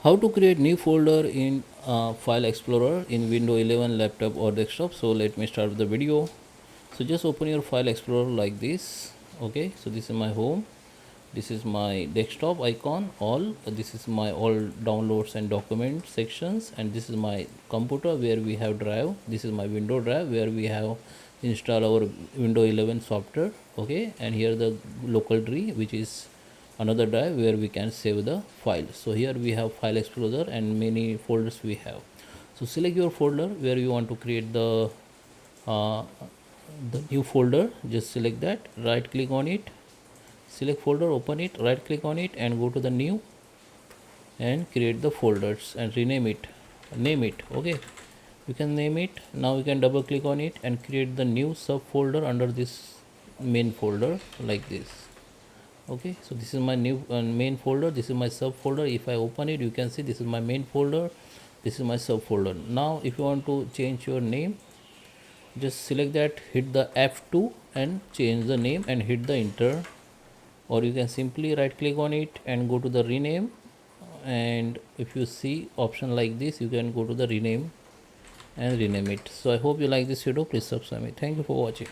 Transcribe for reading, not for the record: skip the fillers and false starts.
How to create new folder in File Explorer in Windows 11 laptop or desktop. So let me start with the video. So just open your File Explorer like this. Okay, so this is my home, this is my desktop icon, all this is my all downloads and document sections, and this is my computer where we have drive. This is my window drive where we have install our Windows 11 software. Okay, and here the local tree, which is another drive where we can save the file. So here we have File Explorer and many folders we have. So select your folder where you want to create uh, the new folder. Just select that, right click on it, select folder, open it, right click on it and go to the new and create the folders and rename it, name it. Okay, you can name it. Now you can double click on it and create the new subfolder under this main folder like this. Okay, so this is my new main folder, this is my subfolder. If I open it, you can see this is my main folder, this is my subfolder. Now if you want to change your name, just select that, hit the F2 and change the name and hit the enter, or you can simply right click on it and go to the rename. And if you see option like this, you can go to the rename and rename it. So I hope you like this video. Please subscribe me. Thank you for watching.